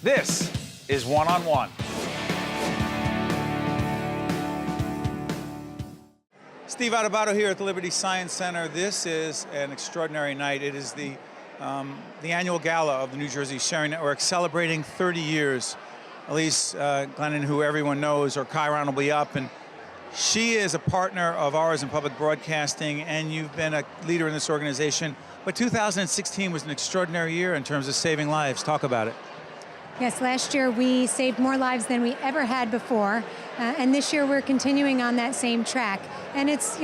This is One on One. Steve Adubato here at the Liberty Science Center. This is an extraordinary night. It is the annual gala of the New Jersey Sharing Network, celebrating 30 years. Elise Glennon, who everyone knows, or Chiron, will be up, and she is a partner of ours in public broadcasting, and you've been a leader in this organization. But 2016 was an extraordinary year in terms of saving lives. Talk about it. Yes, last year we saved more lives than we ever had before, and this year we're continuing on that same track. And it's,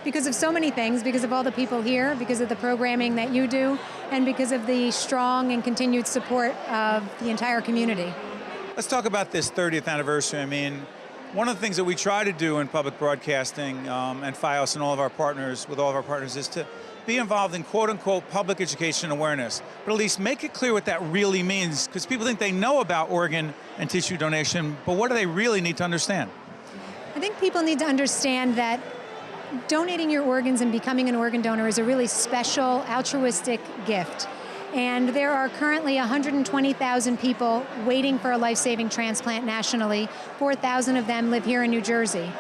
because of so many things, because of all the people here, because of the programming that you do, and because of the strong and continued support of the entire community. Let's talk about this 30th anniversary. I mean, one of the things that we try to do in public broadcasting and FiOS and all of our partners, with all of our partners, is to be involved in quote-unquote public education and awareness, but at least make it clear what that really means, because people think they know about organ and tissue donation, but what do they really need to understand? I think people need to understand that donating your organs and becoming an organ donor is a really special, altruistic gift. And there are currently 120,000 people waiting for a life-saving transplant nationally. 4,000 of them live here in New Jersey.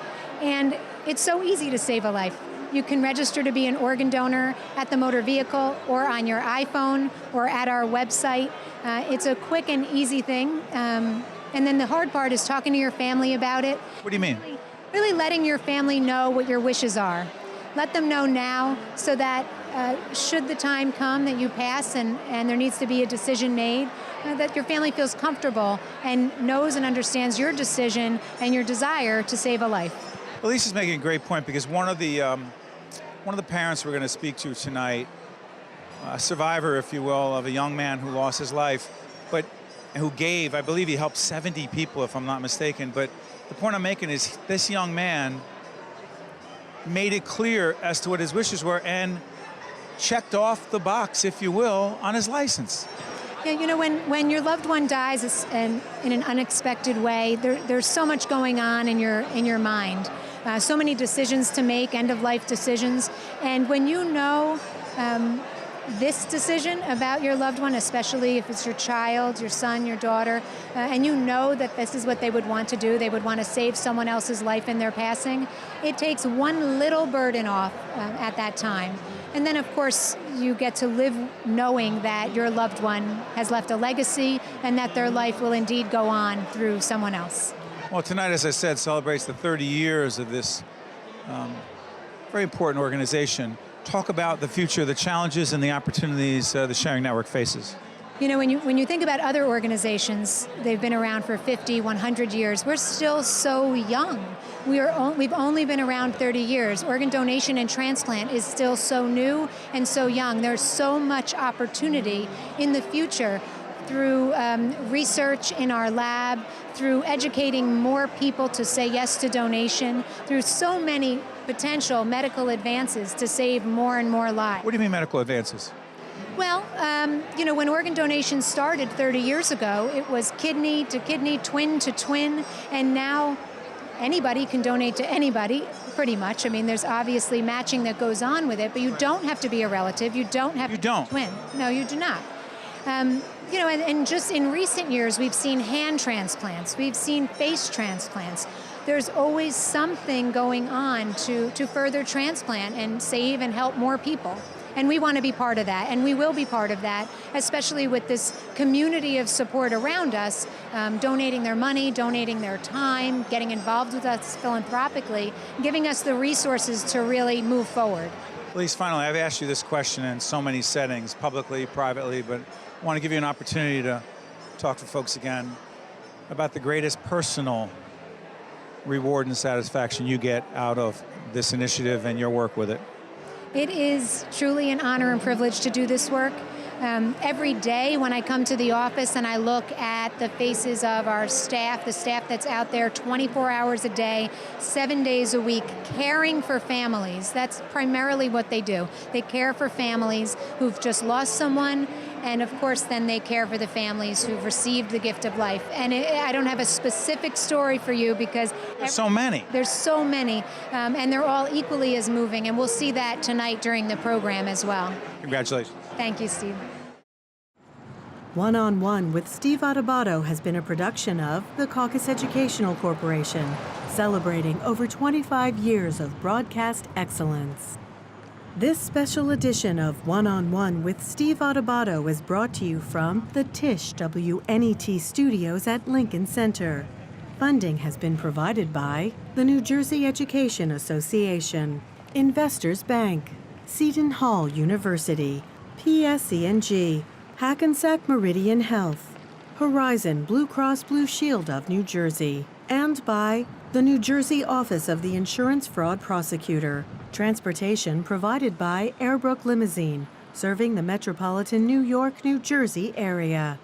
And it's so easy to save a life. You can register to be an organ donor at the motor vehicle or on your iPhone or at our website. It's a quick and easy thing. And then the hard part is talking to your family about it. What do you mean? Really letting your family know what your wishes are. Let them know now so that should the time come that you pass and there needs to be a decision made, that your family feels comfortable and knows and understands your decision and your desire to save a life. Elise is making a great point, because one of the parents we're going to speak to tonight, a survivor, if you will, of a young man who lost his life, but who gave, I believe he helped 70 people, if I'm not mistaken. But the point I'm making is this young man made it clear as to what his wishes were and checked off the box, if you will, on his license. Yeah, when your loved one dies in an unexpected way, there's so much going on in your mind. So many decisions to make, end-of-life decisions. And when you know this decision about your loved one, especially if it's your child, your son, your daughter, and you know that this is what they would want to do, they would want to save someone else's life in their passing, it takes one little burden off at that time. And then, of course, you get to live knowing that your loved one has left a legacy and that their life will indeed go on through someone else. Well, tonight, as I said, celebrates the 30 years of this very important organization. Talk about the future, the challenges and the opportunities the Sharing Network faces. When you think about other organizations, they've been around for 50, 100 years. We're still so young. We've only been around 30 years. Organ donation and transplant is still so new and so young. There's so much opportunity in the future through research in our lab, through educating more people to say yes to donation, through so many potential medical advances to save more and more lives. What do you mean medical advances? Well, when organ donation started 30 years ago, it was kidney to kidney, twin to twin, and now anybody can donate to anybody, pretty much. I mean, there's obviously matching that goes on with it, but you don't have to be a relative. You don't have to be a twin. No, you do not. And just in recent years, we've seen hand transplants. We've seen face transplants. There's always something going on to further transplant and save and help more people. And we want to be part of that, and we will be part of that, especially with this community of support around us, donating their money, donating their time, getting involved with us philanthropically, giving us the resources to really move forward. Elise, finally, I've asked you this question in so many settings, publicly, privately, but I want to give you an opportunity to talk to folks again about the greatest personal reward and satisfaction you get out of this initiative and your work with it. It is truly an honor and privilege to do this work. Every day when I come to the office and I look at the faces of our staff, the staff that's out there 24 hours a day, 7 days a week, caring for families, that's primarily what they do. They care for families who've just lost someone, and of course then they care for the families who've received the gift of life. And I don't have a specific story for you because there's so many. There's so many, and they're all equally as moving, and we'll see that tonight during the program as well. Congratulations. Thank you, Steve. One-on-One with Steve Adubato has been a production of the Caucus Educational Corporation, celebrating over 25 years of broadcast excellence. This special edition of One-on-One with Steve Adubato is brought to you from the Tisch WNET studios at Lincoln Center. Funding has been provided by the New Jersey Education Association, Investors Bank, Seton Hall University, PSE&G, Hackensack Meridian Health, Horizon Blue Cross Blue Shield of New Jersey, and by the New Jersey Office of the Insurance Fraud Prosecutor. Transportation provided by Airbrook Limousine, serving the metropolitan New York, New Jersey area.